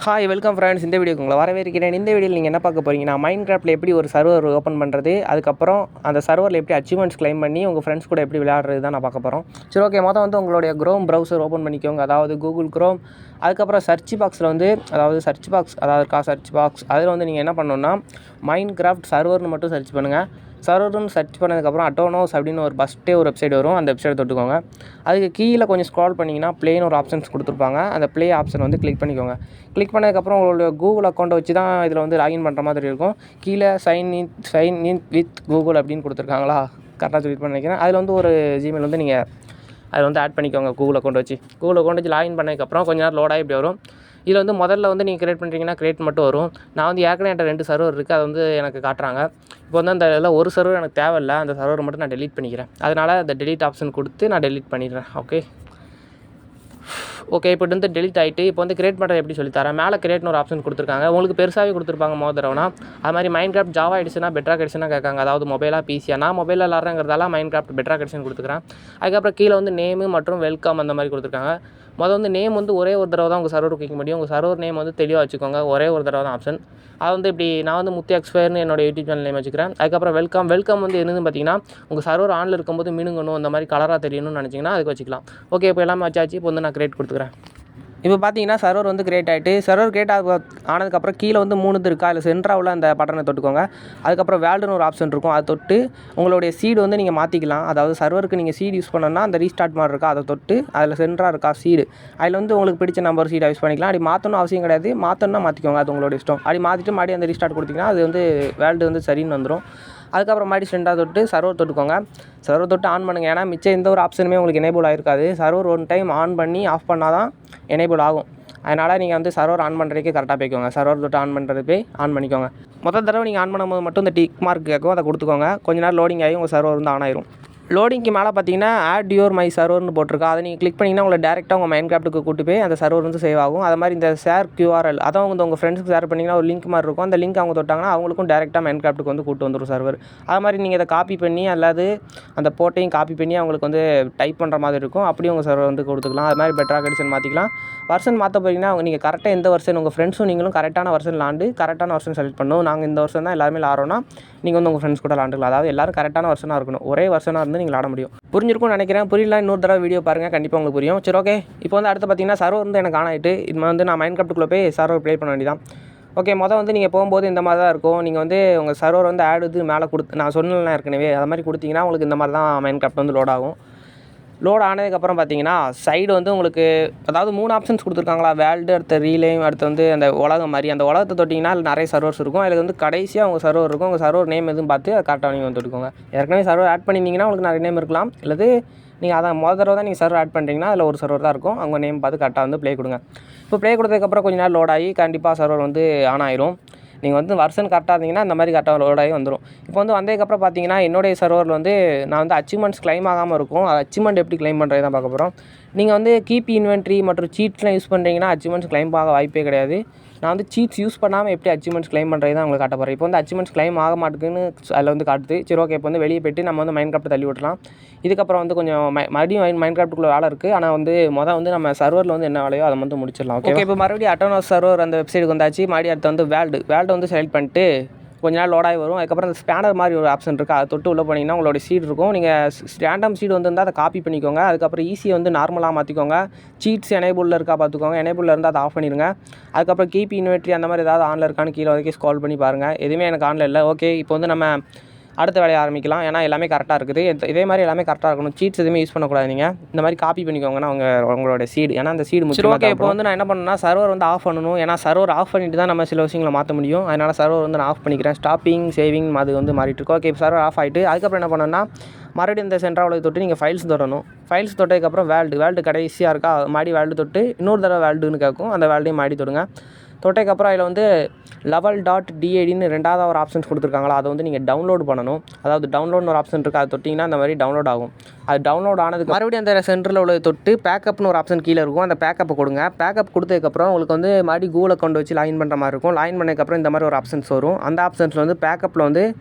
Hi welcome friends. இந்த வீடியோக்கு உங்களை வரவேற்கிறேன். இந்த வீடியோவில் நீங்கள் என்ன பார்க்க போகிறீங்கன்னா, மைன்கிராஃப்ட்டில் எப்படி ஒரு சர்வர் ஓப்பன் பண்ணுறது, அதுக்கப்புறம் அந்த சர்வரில் எப்படி அச்சீவ்மெண்ட்ஸ் கிளைம் பண்ணி உங்கள் ஃப்ரெண்ட்ஸ் கூட எப்படி விளையாடுறது தான் நான் பார்க்க போகிறோம். சரி, ஓகே. வந்து உங்களுடைய க்ரோம் ப்ரௌசர் ஓப்பன் பண்ணிக்கோங்க, அதாவது கூகுள் க்ரோம். அதுக்கப்புறம் சர்ச் பாக்ஸில் அதாவது சர்ச் பாக்ஸ் அதில் நீங்கள் என்ன பண்ணணுன்னா, மைன்கிராஃப்ட் சர்வர்னு மட்டும் சர்ச் பண்ணுங்கள். சர்வர்னு சர்ச் பண்ணதுக்கப்புறம் அட்டோனோஸ் அப்படின்னு ஒரு ஒரு வெப்சைட் வரும். அந்த வெப்சைட்டை தொட்டுக்கோங்க. அதுக்கு கீழே கொஞ்சம் ஸ்க்ரால் பண்ணிங்கன்னா ப்ளேன்னு ஒரு ஆப்ஷன்ஸ் கொடுத்துருப்பாங்க. அந்த ப்ளே ஆப்ஷன் கிளிக் பண்ணிக்கோங்க. கிளிக் பண்ணதுக்கப்புறம் உங்களோட கூகுள் அக்கௌண்ட்டை வச்சு தான் இதில் லாகின் பண்ணுற மாதிரி இருக்கும். கீழே சைன் இன் வித் கூகுள் அப்படின்னு கொடுத்துருக்காங்களா, கரெக்டாக கிளிக் பண்ணி நினைக்கிறேன். அதில் ஒரு ஜிமெயில் நீங்கள் அதில் ஆட் பண்ணிக்கோங்க. கூகுள் அக்கௌண்ட் வச்சு லாகின் பண்ணதுக்கப்புறம் கொஞ்சம் நேரம் லோடாக இப்படி வரும். இதில் முதல்ல நீங்கள் கிரியேட் பண்ணுறீங்கன்னா கிரியேட் மட்டும் வரும். நான் ஏற்கனவே என்கிட்ட 2 சர்வர் இருக்குது, அதை எனக்கு காட்டுறாங்க. இப்போ அந்த இதில் ஒரு சர்வர் எனக்கு தேவையில்லை, அந்த சர்வர் மட்டும் நான் டெலீட் பண்ணிக்கிறேன். அதனால் அந்த டெலீட் ஆப்ஷன் கொடுத்து நான் டெலீட் பண்ணிடுறேன். ஓகே, இப்போ டெலிட் ஆகிட்டு இப்போ கிரியேட் பண்ணுறது எப்படி சொல்லித்தரேன். மேலே கிரியேட்னு ஒரு ஆப்ஷன் கொடுத்துருக்காங்க. உங்களுக்கு பெருசாகவே கொடுத்துருப்பாங்க மோதரவனா. அது மாதிரி மைன்கிராஃப்ட் ஜாவா எடிஷனா பெட்ராக் எடிஷனாக கேட்காங்க, அதாவது மொபைலாக பிசியா. நான் மொபைலில் விளாட்றேங்கிறதால மைன்கிராஃப்ட் பெட்ராக் எடிஷன் கொடுத்துக்கிறேன். அதுக்கப்புறம் கீழே நேமு மற்றும் வெல்கம் அந்த மாதிரி கொடுத்துருக்காங்க. நேம் ஒரே ஒரு தடவை தான் உங்கள் சர்வருக்கு வைக்க முடியும். உங்கள் சர்வர் நேம் தெளிவாக வச்சுக்கோங்க. ஒரே ஒரு தடவை தான் ஆப்ஷன். அது இப்படி நான் முத்து எக்ஸ்பயர்னு என்னோட யூடியூப் சேனல் நேம் வச்சுக்கிறேன். அதுக்கப்புறம் வெல்கம் என்னன்னு பார்த்தீங்கன்னா, உங்கள் சர்வர் ஆனில் இருக்கும்போது மினுங்கணும், அந்த மாதிரி கலராக தெரியணும்னு நினச்சிங்கன்னா அதுக்கு வச்சுக்கலாம். ஓகே, இப்போ எல்லாமே வச்சாச்சு. இப்போ நான் கிரியேட் கொடுத்துக்கிறேன். இப்போ பார்த்தீங்கன்னா சர்வர் கிரியேட் ஆகிட்டு, சர்வர் கிரியேட் ஆனதுக்கப்புறம் கீழே 3 இது இருக்கா, அதில் சென்ட்ராவில் அந்த பட்டனை தொட்டுக்கோங்க. அதுக்கப்புறம் வேல்டுன்னு ஒரு ஆப்ஷன் இருக்கும், அதை தொட்டு உங்களுடைய சீடு நீங்கள் மாற்றிக்கலாம். அதாவது சர்வருக்கு நீங்கள் சீடு யூஸ் பண்ணணும்னா அந்த ரீஸ்டார்ட் மாதிரி இருக்கா, அதை தொட்டு அதில் சென்ட்ராக இருக்கா சீடு, அதில் உங்களுக்கு பிடிச்ச நம்பர் சீடை யூஸ் பண்ணிக்கலாம். அப்படி மாற்றணும் அவசியம் கிடையாது, மாற்றணும்னா மாற்றிக்கோங்க, அது உங்களோட இஷ்டம். அப்படி மாற்றிட்டு மறுபடியும் அந்த ரீஸ்டார்ட் கொடுத்தீங்கன்னா அது வேல்டு சரின்னு வந்துடும். அதுக்கப்புறம் மறுபடியும் சென்டராக தொட்டு சர்வர் தொட்டுக்கோங்க. சர்வர் தொட்டு ஆன் பண்ணுங்கள். ஏன்னா மிச்சம் எந்த ஒரு ஆப்ஷனுமே உங்களுக்கு எனேபிள் ஆகிருக்காது. சர்வர் ஒன் டைம் ஆன் பண்ணி ஆஃப் பண்ணால் தான் எனேபிள் ஆகும். அதனால் நீங்கள் சர்வர் ஆன் பண்ணுறதுக்கு கரெக்டாக போய்க்கோங்க. சர்வர் தொட்டு ஆன் பண்ணுறது போய் ஆன் பண்ணிக்கோங்க. மொதல் தடவை நீங்கள் ஆன் பண்ணும்போது மட்டும் இந்த டிக் மார்க் கேட்கும், அதை கொடுத்துக்கோங்க. கொஞ்ச நேரம் லோடிங் ஆகி உங்கள் சர்வர் ஆன் ஆயிரும். லோடிங்க்கு மேலே பார்த்தீங்கன்னா ஆட் யுவர் மை சர்வர்னு போட்டிருக்கா, அதை நீங்கள் கிளிக் பண்ணிங்கன்னா உங்களை டேரெக்டாக உங்கள் மைன்கிராஃப்ட்டுக்கு கூட்டு போய் அந்த சர்வர் சேவ் ஆகும். அது மாதிரி இந்த ஷேர் QRL அதான் உங்கள் ஃப்ரெண்ட்ஸுக்கு ஷேர் பண்ணிங்கன்னா ஒரு லிங்க் மாதிரி இருக்கும். அந்த லிங்க் அவங்க தொட்டாங்கன்னா அவங்களுக்கும் டேரெக்டாக மைன்கிராஃப்ட்டுக்கு கூட்டு வந்துடும் சர்வர். அது மாதிரி நீங்கள் இதை காப்பி பண்ணி அல்லது அந்த போட்டையும் காப்பி பண்ணி அவங்களுக்கு டைப் பண்ணுற மாதிரி இருக்கும். அப்படியே உங்கள் சர்வர் கொடுத்துக்கலாம். அது மாதிரி பெட்ராக் எடிஷன் மாற்றிக்கலாம். வெர்ஷன் மாற்ற போகிறீங்கன்னா நீங்கள் கரெக்டாக எந்த வெர்ஷன் உங்கள் ஃப்ரெண்ட்ஸும் நீங்களும் கரெக்டான வெர்ஷன் விளாண்டு கரெக்டான வெர்ஷன் செலக்ட் பண்ணணும். நாங்கள் இந்த வருஷம் தான் எல்லாருமே விளாட்றோன்னா நீங்கள் உங்கள் ஃப்ரெண்ட்ஸ் கூட விளாண்டுக்கலாம். அதாவது எல்லாரும் கரெக்டான வெர்ஷனாக இருக்கணும். ஒரே வெர்ஷனாக இருந்து நீங்கள் விளாட முடியும். புரிஞ்சிருக்கும்னு நினைக்கிறேன். புரியல இன்னொரு தடவை வீடியோ பாருங்கள், கண்டிப்பாக உங்களுக்கு புரியும். சரி, ஓகே. இப்போ அடுத்து பார்த்தீங்கன்னா சர்வர் எனக்கு ஆன் ஆகிட்டு, இது நான் மைன்கிராஃப்ட்டுக்குள்ளே போய் சர்வர் ப்ளே பண்ண வேண்டியதான். ஓகே, நீங்கள் போகும்போது இந்த மாதிரி தான் இருக்கும். நீங்கள் உங்கள் சர்வர் ஆட் இது மேலே நான் சொன்னேன் ஏற்கனவே, அது மாதிரி கொடுத்தீங்கன்னா உங்களுக்கு இந்த மாதிரி தான் மைன்கிராஃப்ட் லோட் ஆகும். லோட் ஆனதுக்கப்புறம் பார்த்தீங்கன்னா சைடு உங்களுக்கு அதாவது 3 ஆப்ஷன்ஸ் கொடுத்துருக்காங்களா, வேல்டு, அடுத்த ரீலேம், அடுத்து அந்த உலகம் மாதிரி. அந்த உலகத்தை தொட்டிங்கன்னா அதில் நிறைய சர்வர்ஸ் இருக்கும். அதில் கடைசியாக உங்கள் சர்வர் இருக்கும். உங்கள் சர்வர் நேம் எதுவும் பார்த்து அதை கரெக்டாக நீங்கள் தொட்டுக்கோங்க. ஏற்கனவே சர்வர் ஆட் பண்ணியிருந்தீங்கன்னா உங்களுக்கு நிறைய நேம் இருக்கலாம். இல்லது நீங்கள் அதான் தடவை தான் நீங்கள் சர்வர் ஆட் பண்ணுறீங்கன்னா அதில் ஒரு சர்வர் தான் இருக்கும். அவங்க நேம் பார்த்து கரெக்டாக ப்ளே கொடுங்க. இப்போ ப்ளே கொடுத்ததுக்கப்புறம் கொஞ்சம் நேரம் லோட் ஆகி கண்டிப்பாக சர்வர் ஆன் ஆயிரும். நீங்கள் வெர்ஷன் கரெக்டாக இருந்தீங்கன்னா இந்த மாதிரி கரெக்டாக லோட் ஆகி வந்துடும். இப்போ வந்ததுக்கப்புறம் பார்த்தீங்கன்னா என்னுடைய சர்வரில் நான் அச்சீவ்மெண்ட்ஸ் கிளைம் ஆகாமல் இருக்கும். அது அச்சீவ்மெண்ட் எப்படி கிளைம் பண்ணுறது தான் பார்க்க போகிறோம். நீங்கள் கீப் இன்வென்ட்ரி மற்றும் சீட்ஸ்லாம் யூஸ் பண்ணுறீங்கன்னா அச்சீவ்மெண்ட்ஸ் கிளைம் ஆக வாய்ப்பே கிடையாது. நான் சீட்ஸ் யூஸ் பண்ணாமல் எப்படி அச்சீவ்மெண்ட்ஸ் கிளைம் பண்ணுறது தான் உங்களுக்கு காட்ட போகிறேன். இப்போ அச்சீவ்மெண்ட்ஸ் கிளைம் ஆக மாட்டேங்குன்னு அதில் காட்டுது. சரி, ஓகே. இப்போ வெளியே போய்ட்டு நம்ம மைன்கிராஃப்ட் தள்ளி விடலாம். இதுக்கப்புறம் கொஞ்சம் மறுபடியும் மைன்கிராஃப்ட்டுக்குள்ள வேலை இருக்குது. ஆனால் நம்ம சர்வரில் என்ன வேலையோ அதை முடிச்சிடலாம். ஓகே, இப்போ மறுபடியும் அட்டோனோஸ் சர்வர் அந்த வெப்சைட்டுக்கு வந்தாச்சு. மறுபடியும் அடுத்து வேல்டு செலக்ட் பண்ணிட்டு கொஞ்ச நாள் லோடாகி வரும். அதுக்கப்புறம் அந்த ஸ்பேனர் மாதிரி ஒரு ஆப்ஷன் இருக்குது, அதை தொட்டு உள்ளே போனீங்கன்னா உங்களோட சீடு இருக்கும். நீங்கள் ரேண்டம் சீடு இருந்தால் அதை காப்பி பண்ணிக்கோங்க. அதுக்கப்புறம் ஈஸியை நார்மலாக மாற்றிக்கோங்க. சீட்ஸ் எனேபிளில் இருக்கா பார்த்துக்கோங்க. எனேபிளில் இருந்தால் அதை ஆஃப் பண்ணிடுங்க. அதுக்கப்புறம் கீப் இன்வென்ட்ரி அந்த மாதிரி ஏதாவது ஆனில் இருக்கான்னு கீழே வரைக்கும் ஸ்க்ரால் பண்ணி பாருங்கள். எதுவுமே எனக்கு ஆனில் இல்லை. ஓகே, இப்போ நம்ம அடுத்த வேலையை ஆரம்பிக்கலாம். ஏன்னா எல்லாமே கரெக்டாக இருக்குது. இதே மாதிரி எல்லாமே கரெக்டாக இருக்கணும். சீட்ஸ் எதுவுமே யூஸ் பண்ணக்கூடாது. நீங்கள் இந்த மாதிரி காப்பி பண்ணிக்கோங்கன்னா உங்களோட சீடு, ஏன்னா அந்த சீடு முடிச்சு. ஓகே, இப்போ நான் என்ன பண்ணணும்னா சர்வர் ஆஃப் பண்ணணும். ஏன்னா சர்வர் ஆஃப் பண்ணிட்டு தான் நம்ம சில விஷயங்களை மாற்ற முடியும். அதனால் சர்வர் நான் ஆஃப் பண்ணிக்கிறேன். ஸ்டாப்பிங் சேவிங் அது மாறிட்டு இருக்கும். ஓகே, இப்போ சர்வர் ஆஃப் ஆகிட்டு அதுக்கப்புறம் என்ன பண்ணணும்னா மறுபடியும் இந்த சென்ட்ராவில் தொட்டு நீங்கள் ஃபைல்ஸ் தொடரணும். ஃபைல்ஸ் தொட்டதுக்கப்புறம் வேல்டு கடைசியாக இருக்கா, மாடி வேல்டு தொட்டு இன்னொரு தடவை வேல்டுன்னு கேட்கும். அந்த வேல்டையும் மாடி தொடுங்க. தொட்டதுக்கப்புறம் அதில் level.dadன்னு 2வது ஒரு ஆப்ஷன்ஸ் கொடுத்துருக்காங்களா, அதை நீங்கள் டவுன்லோட் பண்ணணும். அதாவது டவுன்லோட்னு ஒரு ஆப்ஷன் இருக்குது, அதை தொட்டிங்கன்னா அந்த மாதிரி டவுன்லோட் ஆகும். அது டவுன்லோட் ஆனதுக்கு மறுபடியும் அந்த சென்டரில் உள்ள தொட்டு பேக்கப்னு ஒரு ஆப்ஷன் கீழே இருக்கும். அந்த பேக்கப்பை கொடுங்க. பேக்கப் கொடுத்ததுக்கப்புறம் உங்களுக்கு மறுபடியும் கூகுள் அக்கௌண்ட் வச்சு லாகின் பண்ணுற மாதிரி இருக்கும். லாகின் பண்ணதுக்கப்புறம் இந்த மாதிரி ஒரு ஆப்ஷன்ஸ் வரும். அந்த ஆப்ஷன்ஸில் பேக்கப்பில்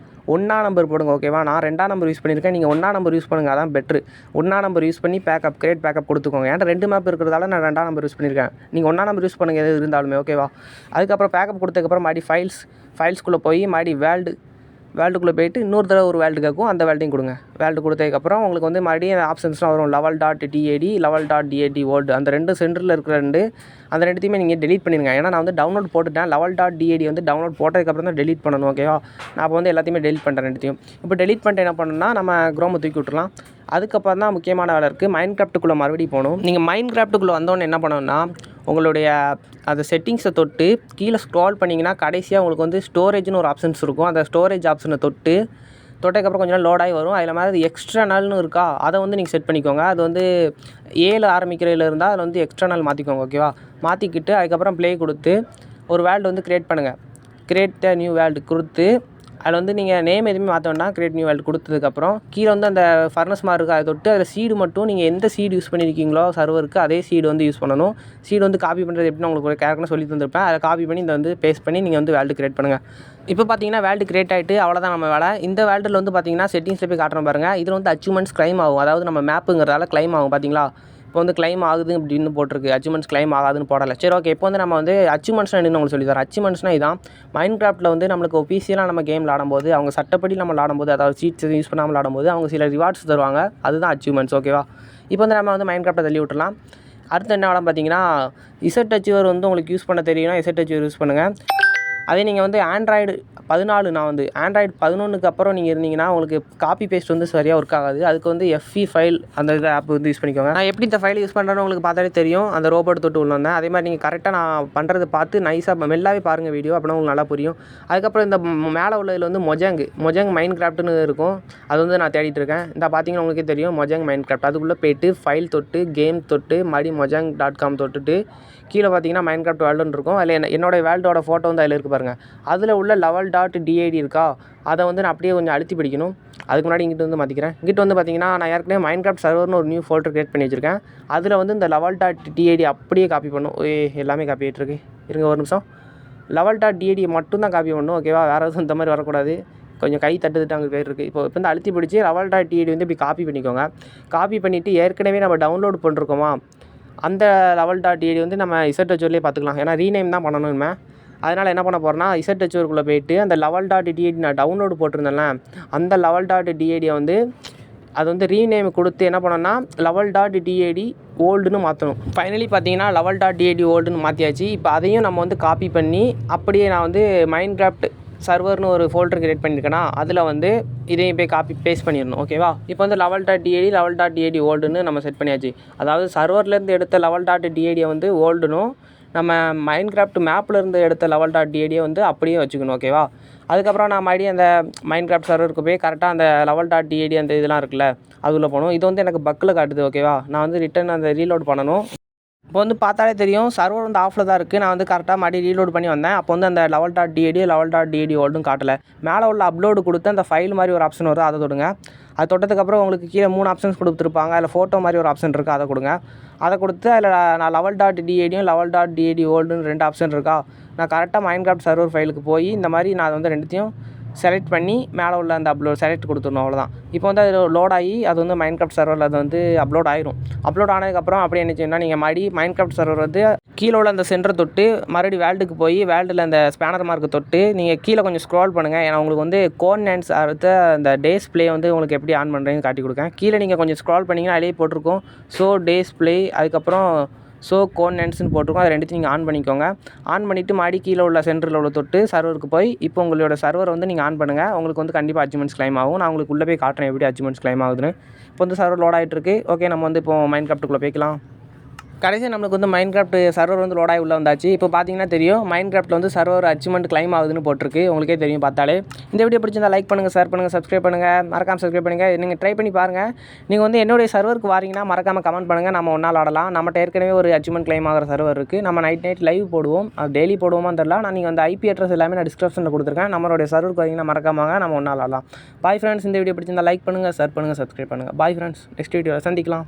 ஒன்றா நம்பர் போடுங்க ஓகேவா. நான் 2ஆம் நம்பர் யூஸ் பண்ணியிருக்கேன், நீங்கள் 1ஆம் நம்பர் யூஸ் பண்ணுங்கள், அதான் பெட்ரு. 1ஆம் நம்பர் யூஸ் பண்ணி கிரியேட் பேக்கப் கொடுத்துக்கோங்க. ஏன்டா 2 மேப் இருக்கிறதால நான் 2ஆம் நம்பர் யூஸ் பண்ணியிருக்கேன். நீங்கள் 1ஆம் நம்பர் யூஸ் பண்ணுங்கள் எது இருந்தாலுமே ஓகேவா. அதுக்கப்புறம் பேக்கப் கொடுத்ததுக்கப்புறம் மறுபடி ஃபைல்ஸ்குள்ளே போய் மறுபடி வேல்டுக்குள்ளே போய்ட்டு இன்னொரு தடவை ஒரு வேல்டு கேட்கும், அந்த வேல்டையும் கொடுங்க. வேல்டு கொடுத்ததுக்கப்புறம் உங்களுக்கு வந்து மறுபடியும் ஆப்ஷன்ஸ்லாம் வரும், level.dad world. அந்த 2 சென்டரில் இருக்கிற அந்த 2த்தையுமே நீங்கள் டெலீட் பண்ணிடுங்க. ஏன்னா நான் வந்து டவுன்லோட் போட்டுட்டேன், level.dad வந்து டவுன்லோட் போட்டதுக்கப்புறம் தான் டெலீட் பண்ணணும் ஓகேவா. நான் அப்போ வந்து எல்லாத்தையுமே டெலீட் பண்ணுறேன் 2த்தையும். இப்போ டெலீட் பண்ணிட்டு என்ன பண்ணணும்னா நம்ம க்ரோமை தூக்கி விட்டுறலாம். அதுக்கப்புறம் தான் முக்கியமான வேலை இருக்குது, மைன்கிராஃப்ட்டுக்குள்ளே மறுபடியும் போகணும். நீங்கள் மைன்கிராஃப்ட்டுக்குள்ளே வந்தோடனே என்ன பண்ணணும்னா உங்களுடைய அந்த செட்டிங்ஸை தொட்டு கீழே ஸ்க்ரால் பண்ணிங்கன்னா கடைசியாக உங்களுக்கு வந்து ஸ்டோரேஜ்னு ஒரு ஆப்ஷன்ஸ் இருக்கும். அந்த ஸ்டோரேஜ் ஆப்ஷனை தொட்டதுக்கப்புறம் கொஞ்சம் நேரம் லோடாகி வரும். அதில் மாதிரி எக்ஸ்ட்ரனல்னு இருக்கா, அதை வந்து நீங்கள் செட் பண்ணிக்கோங்க. அது வந்து 7 ஆரம்பிக்கிறதுல இருந்தால் அதில் வந்து எக்ஸ்ட்ரனல் மாற்றிக்கோங்க ஓகேவா. மாற்றிக்கிட்டு அதுக்கப்புறம் ப்ளே கொடுத்து ஒரு வேல்டு வந்து க்ரியேட் பண்ணுங்கள். கிரியேட் த நியூ வேல்டு கொடுத்து அதில் வந்து நீங்கள் நேம் எதுவுமே மாற்ற வேண்டாம். கிரியேட் நியூ வேல்டு கொடுத்ததுக்கப்புறம் கீழே வந்து அந்த ஃபர்னஸ் மாதிரி இருக்குது, அதை தொட்டு அதில் சீடு மட்டும் நீங்கள் எந்த சீடு யூஸ் பண்ணியிருக்கீங்களோ சர்வருக்கு அதே சீடு வந்து யூஸ் பண்ணணும். சீடு வந்து காப்பி பண்ணுறது எப்படின்னு உங்களுக்கு ஒரு கேரக்டர் சொல்லி தந்திருப்பேன். அதை காப்பி பண்ணி இந்த வந்து பேஸ்ட் பண்ணி நீங்கள் வந்து வேல்டு கிரியேட் பண்ணுங்கள். இப்போ பார்த்தீங்கன்னா வேல்டு கிரியேட் ஆகிட்டு அவ்வளோதான் நம்ம வேலை. இந்த வேல்டில் வந்து பார்த்தீங்கன்னா செட்டிங்ஸில் போய் காட்டுறோம் பாருங்கள். இதில் வந்து அச்சீவ்மெண்ட்ஸ் கிளைம் ஆகும், அதாவது நம்ம மேப்புங்கிறதால கிளைம் ஆகும் பார்த்தீங்களா. இப்போ வந்து கிளைம் ஆகுது அப்படின்னு போட்டிருக்கு, அச்சீவ்மெண்ட்ஸ் கிளைம் ஆகாதுன்னு போடலை. சரி ஓகே, இப்போ வந்து நம்ம வந்து அச்சீவ்மெண்ட்ஸ்னால் என்னன்னு உங்களுக்கு சொல்லி தரோம். அச்சீவ்மெண்ட்ஸ்னால் இதான், மைன்கிராஃப்ட்டில் வந்து நம்மளுக்கு ஒஃபிஷியலாக நம்ம கேம் விளாடும்போது அவங்க சட்டப்படி நம்ம விளாடும்போது, அதாவது சீட்ஸ் யூஸ் பண்ணாமல் விளாடும்போது அவங்க சில ரிவார்ட்ஸ் தருவாங்க, அதுதான் அச்சீவ்மெண்ட்ஸ் ஓகேவா. இப்போ வந்து நம்ம வந்து மைன்கிராஃப்ட்டை தள்ளி விட்டுலாம். அடுத்து என்ன வேலை பார்த்தீங்கன்னா, இசட் அச்சீவர் வந்து உங்களுக்கு யூஸ் பண்ண தெரியும்னா இசட் அச்சீவர் யூஸ் பண்ணுங்கள். அதே நீங்கள் வந்து ஆண்ட்ராய்டு 14, நான் வந்து ஆண்ட்ராய்டு 11க்கு அப்புறம் நீங்கள் இருந்தீங்கன்னா உங்களுக்கு காப்பி பேஸ்ட் வந்து சரியாக ஒர்க் ஆகாது. அதுக்கு வந்து எஃப்இ ஃபைல் அந்த இது ஆப் வந்து யூஸ் பண்ணிக்கோங்க. நான் எப்படி இந்த ஃபைல் யூஸ் பண்ணுறேன்னு உங்களுக்கு பார்த்தாலே தெரியும், அந்த ரோபோட் தொட்டு உள்ள வந்தேன். அதே மாதிரி நீங்கள் கரெக்டாக நான் பண்ணுறதை பார்த்து நைஸாக மெல்லாவே பாருங்கள் வீடியோ, அப்படின்னா உங்களுக்கு நல்லா புரியும். அதுக்கப்புறம் இந்த மேலே உள்ளதில் வந்து மொஜங் மைன்கிராஃப்ட்னு இருக்கும், அது வந்து நான் தேடிட்டு இருக்கேன். இந்த பார்த்தீங்கன்னா உங்களுக்கே தெரியும் மொஜங் மைன்கிராஃப்ட். அதுக்குள்ளே போய்ட்டு ஃபைல் தொட்டு கேம் தொட்டு மறுபடியும் mojang.com தொட்டுட்டு கீழே பார்த்தீங்கன்னா மைன்கிராஃப்ட் வேல்டுன்னு இருக்கும். அதில் என்னோடய வேல்டோட ஃபோட்டோ வந்து அதில் இருக்குது பாருங்கள். அதில் உள்ள level.dad இருக்கா, அதை வந்து நான் அப்படியே கொஞ்சம் அழுத்தி பிடிக்கணும். அதுக்கு முன்னாடி இங்கிட்டு வந்து மாற்றிக்கிறேன். இங்கிட்டு வந்து பார்த்தீங்கன்னா நான் ஏற்கனவே மைன்கிராஃப்ட் சர்வர்னு ஒரு நியூ ஃபோல்டர் கிரியேட் பண்ணி வச்சுருக்கேன். அதில் வந்து இந்த level.dad அப்படியே காப்பி பண்ணும். எல்லாமே காப்பி ஆகிட்டுருக்கு, இருங்க ஒரு நிமிஷம். level.dad மட்டும் தான் காப்பி பண்ணணும் ஓகேவா, வேறு எதுவும் இந்த மாதிரி வரக்கூடாது. கொஞ்சம் கை தட்டுட்டு அங்கே போயிருக்கு. இப்போ வந்து அழுத்தி பிடிச்சி level.dad வந்து இப்படி காப்பி பண்ணிக்கோங்க. காப்பி பண்ணிவிட்டு ஏற்கனவே நம்ம டவுன்லோட் பண்ணிருக்கோமா அந்த level.dad வந்து நம்ம இசட் அச்சூர்லேயே பார்த்துக்கலாம். ஏன்னா ரீநேம் தான் பண்ணணும் இனிமே. அதனால் என்ன பண்ண போகிறேன்னா இசட் அச்சூருக்குள்ளே போய்ட்டு அந்த level.dad நான் டவுன்லோடு போட்டிருந்தேன்ல, அந்த level.dad வந்து அது வந்து ரீநேம் கொடுத்து என்ன பண்ணோன்னா level.dad ஓல்டுன்னு மாற்றணும். ஃபைனலி பார்த்தீங்கன்னா level.dad ஓல்டுன்னு மாற்றியாச்சு. இப்போ அதையும் நம்ம வந்து காப்பி பண்ணி அப்படியே நான் வந்து மைன்கிராஃப்ட் சர்வர்னு ஒரு ஃபோல்டர் கிரியேட் பண்ணியிருக்கேன்னா அதில் வந்து இதையும் போய் காப்பி பேஸ்ட் பண்ணிடணும் ஓகேவா. இப்போ வந்து level.dad ஓல்டுன்னு நம்ம செட் பண்ணியாச்சு. அதாவது சர்வர்லேருந்து எடுத்த level.dad வந்து ஓல்டுனும் நம்ம மைன்கிராஃப்ட் மேப்லேருந்து எடுத்த level.dad வந்து அப்படியே வச்சுக்கணும் ஓகேவா. அதுக்கப்புறம் நான் மறுபடியும் அந்த மைன்கிராஃப்ட் சர்வருக்கு போய் கரெக்டாக அந்த level.dad அந்த இதெல்லாம் இருக்குல்ல அதுக்குள்ளே போகணும். இது வந்து எனக்கு பக்கில் காட்டுது ஓகேவா. நான் வந்து ரிட்டன் அந்த ரீலோட் பண்ணணும். இப்போ வந்து பார்த்தாலே தெரியும் சர்வர் வந்து ஆஃபில் தான் இருக்குது. நான் வந்து கரெக்டாக மறுபடியும் ரீலோட் பண்ணி வந்தேன். அப்போ வந்து அந்த level.dad ஓல்டும் காட்டலை. மேலே உள்ள அப்லோடு கொடுத்து அந்த ஃபைல் மாதிரி ஒரு ஆப்ஷன் வரும், அதை தொடுங்க. அது தொட்டதுக்கப்புறம் உங்களுக்கு கீழே 3 ஆப்ஷன்ஸ் கொடுத்துருப்பாங்க. அதில் ஃபோட்டோ மாதிரி ஒரு ஆப்ஷன் இருக்குது, அதை கொடுங்க. அதை கொடுத்து அதில் நான் level.dadயும் ஓல்டுன்னு 2 ஆப்ஷன் இருக்கா. நான் கரெக்டாக மைன்கிராஃப்ட் சர்வர் ஃபைலுக்கு போய் இந்த மாதிரி நான் அதை வந்து 2த்தையும் செலக்ட் பண்ணி மேலே உள்ள அந்த அப்லோட் செலக்ட் கொடுத்துடணும், அவ்வளோதான். இப்போ வந்து அது லோட் ஆகி அது வந்து மைன்கிராஃப்ட் சர்வரில் அது வந்து அப்லோட் ஆயிரும். அப்லோட் ஆனதுக்கப்புறம் அப்படியே என்ன செய்யணும்னா நீங்கள் மறுபடியும் மைன்கிராஃப்ட் சர்வர் வந்து கீழே உள்ள அந்த சென்டரை தொட்டு மறுபடியும் வேல்டுக்கு போய் வேல்டில் அந்த ஸ்பேனர் மார்க்கு தொட்டு நீங்கள் கீழே கொஞ்சம் ஸ்க்ரால் பண்ணுங்கள். ஏன்னா உங்களுக்கு வந்து கோர்டினேட்ஸ் அடுத்த அந்த டேஸ் ப்ளே வந்து உங்களுக்கு எப்படி ஆன் பண்ணுறீங்கன்னு காட்டி கொடுக்கேன். கீழே நீங்கள் கொஞ்சம் ஸ்க்ரால் பண்ணிங்கன்னா அதிலே போட்டிருக்கோம் ஸோ டேஸ் ப்ளே, அதுக்கப்புறம் ஸோ கோர்டினேட்ஸ்னு போட்டிருக்கோம். அதை 2த்தையும் நீங்கள் ஆன் பண்ணிக்கோங்க. ஆன் பண்ணிவிட்டு மாடி கீழே உள்ள சென்டரில் உள்ள தொட்டு சர்வருக்கு போய் இப்போ உங்களோட சர்வர் வந்து நீங்கள் ஆன் பண்ணுங்கள். உங்களுக்கு வந்து கண்டிப்பாக அச்சீவ்மெண்ட்ஸ் கிளைம் ஆகும். நான் உங்களுக்கு உள்ளே போய் காட்டுறேன் எப்படி அச்சீவ்மெண்ட்ஸ் கிளைம் ஆகுதுன்னு. இப்போ வந்து சர்வர் லோட் ஆகிட்டு இருக்குது. ஓகே, நம்ம வந்து இப்போ மைன்கிராஃப்ட்டுக்குள்ளே போய்க்கலாம். கடைசியாக நம்மளுக்கு வந்து மைன்கிராஃப்ட் சர்வர் வந்து லோடாகி உள்ளே வந்தாச்சு. இப்போ பார்த்தீங்கன்னா தெரியும் மைன்கிராஃப்ட்டில் வந்து சர்வர் அச்சீவ்மெண்ட் கிளைம் ஆகுதுன்னு போட்டிருக்கு, உங்களுக்கே தெரியும் பார்த்தாலே. இந்த வீடியோ பிடிச்சிருந்தா லைக் பண்ணுங்கள், ஷேர் பண்ணுங்கள், சப்ஸ்கிரைப் பண்ணுங்கள், மறக்காமல் சப்ஸ்கிரைப் பண்ணுங்கள். நீங்கள் ட்ரை பண்ணி பாருங்கள். நீங்கள் வந்து என்னுடைய சர்வருக்கு வாரீங்கன்னா மறக்காமல் கமெண்ட் பண்ணுங்கள், நம்ம ஒன்றால் ஆடலாம். நம்மகிட்ட ஏற்கனவே ஒரு அச்சீவ்மெண்ட் கிளைம் ஆகிற சர்வர் இருக்குது. நம்ம நைட் லைவ் போடுவோம், அது டெய்லி போடுவோமான்னு தெரியல. நான் நீங்கள் வந்து ஐபி அட்ரஸ் எல்லாமே நான் டிஸ்கிரிப்ஷனில் கொடுத்துருக்கேன். நம்மளுடைய சர்வருக்கு வரீங்கன்னா மறக்காம நம்ம ஒன்றால் ஆடலாம். பாய் ஃப்ரெண்ட்ஸ், இந்த வீடியோ பிடிச்சிருந்தா லைக் பண்ணுங்கள், ஷேர் பண்ணுங்கள், சப்ஸ்கிரைப் பண்ணுங்கள். பாய் ஃப்ரெண்ட்ஸ், நெக்ஸ்ட் வீடியோவில் சந்திக்கலாம்.